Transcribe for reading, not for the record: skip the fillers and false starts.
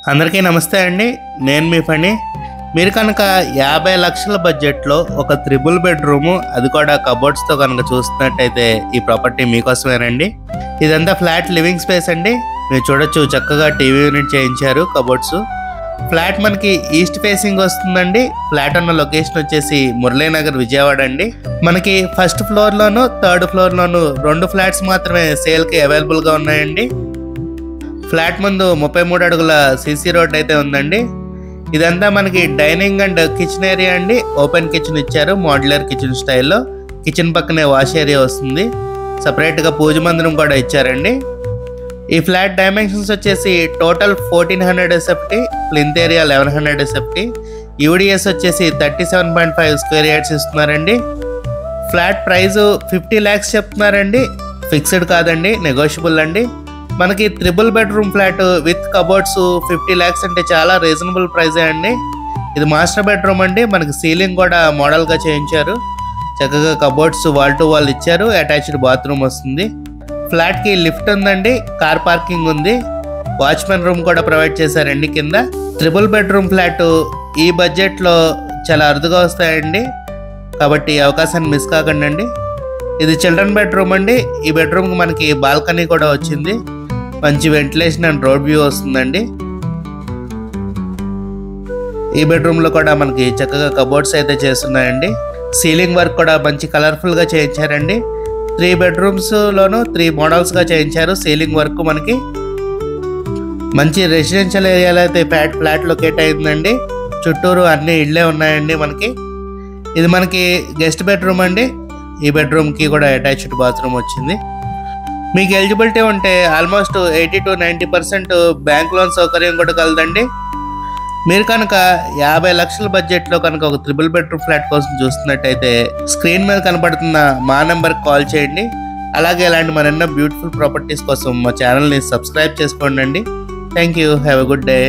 అందరికీ నమస్తే అండి. నేను మీ ఫణి. మీరు కనుక 50 లక్షల బడ్జెట్లో ఒక త్రిబుల్ బెడ్రూము, అది కూడా కబోర్డ్స్తో కనుక చూస్తున్నట్టయితే ఈ ప్రాపర్టీ మీకోసమేనండి. ఇదంతా ఫ్లాట్ లివింగ్ స్పేస్ అండి. మీరు చూడొచ్చు, చక్కగా టీవీ యూనిట్ చేయించారు. కబోర్డ్స్ ఫ్లాట్ మనకి ఈస్ట్ ఫేసింగ్ వస్తుందండి. ఫ్లాట్ ఉన్న లొకేషన్ వచ్చేసి మురళీనగర్, విజయవాడ అండి. మనకి ఫస్ట్ ఫ్లోర్లోను థర్డ్ ఫ్లోర్లోను 2 ఫ్లాట్స్ మాత్రమే సేల్కి అవైలబుల్గా ఉన్నాయండి. ఫ్లాట్ ముందు 33 అడుగుల సీసీ రోడ్ అయితే ఉందండి. ఇదంతా మనకి డైనింగ్ అండ్ కిచెన్ ఏరియా అండి. ఓపెన్ కిచెన్ ఇచ్చారు, మోడ్యులర్ కిచెన్ స్టైల్లో. కిచెన్ పక్కనే వాష్ ఏరియా వస్తుంది. సపరేట్గా పూజ మందిరం కూడా ఇచ్చారండి. ఈ ఫ్లాట్ డైమెన్షన్స్ వచ్చేసి total 1400 SFT, plinth area 1100 SFT, UDS వచ్చేసి 37.5 స్క్వేర్ యార్డ్స్ ఇస్తున్నారండి. ఫ్లాట్ ప్రైజు 50 lakhs చెప్తున్నారండి. ఫిక్స్డ్ కాదండి, నెగోషియబుల్ అండి. మనకి triple bedroom flat with cupboards 50 lakhs అంటే చాలా రీజనబుల్ ప్రైజే అండి. ఇది మాస్టర్ బెడ్రూమ్ అండి. మనకి సీలింగ్ కూడా మోడల్గా చేయించారు. చక్కగా కబోర్డ్స్ వాల్ టు వాల్ ఇచ్చారు. అటాచ్డ్ బాత్రూమ్ వస్తుంది. ఫ్లాట్కి లిఫ్ట్ ఉందండి, కార్ పార్కింగ్ ఉంది, వాచ్మెన్ రూమ్ కూడా ప్రొవైడ్ చేశారండి కింద. త్రిబుల్ బెడ్రూమ్ ఫ్లాట్ ఈ బడ్జెట్లో చాలా అరుదుగా వస్తాయండి, కాబట్టి ఈ అవకాశాన్ని మిస్ కాకండి. ఇది చిల్డ్రన్ బెడ్రూమ్ అండి. ఈ బెడ్రూమ్కి మనకి బాల్కనీ కూడా వచ్చింది. మంచి వెంటిలేషన్ అండ్ రోడ్ వ్యూ వస్తుందండి. ఈ బెడ్రూమ్లో కూడా మనకి చక్కగా కబోర్డ్స్ అయితే చేస్తున్నాయండి. సీలింగ్ వర్క్ కూడా మంచి కలర్ఫుల్గా చేయించారండి. 3 bedrooms-లోనూ 3 మోడల్స్గా చేయించారు. సీలింగ్ వర్క్ మనకి మంచి రెసిడెన్షియల్ ఏరియాలో అయితే ఫ్లాట్ లొకేట్ అయిందండి. చుట్టూరు అన్ని ఇళ్ళే ఉన్నాయండి మనకి. ఇది మనకి గెస్ట్ బెడ్రూమ్ అండి. ఈ బెడ్రూమ్కి కూడా అటాచ్డ్ బాత్రూమ్ వచ్చింది. మీకు ఎలిజిబిలిటీ ఉంటే ఆల్మోస్ట్ 80 to 90% బ్యాంక్ లోన్ సౌకర్యం కూడా కలదండి. మీరు కనుక 50 లక్షల బడ్జెట్లో కనుక ఒక త్రిబుల్ బెడ్రూమ్ ఫ్లాట్ కోసం చూస్తున్నట్టయితే స్క్రీన్ మీద కనపడుతున్న మా నెంబర్కి కాల్ చేయండి. అలాగే ఇలాంటి మరెన్నో బ్యూటిఫుల్ ప్రాపర్టీస్ కోసం మా ఛానల్ని సబ్స్క్రైబ్ చేసుకోండి. Thank you. Have a good day.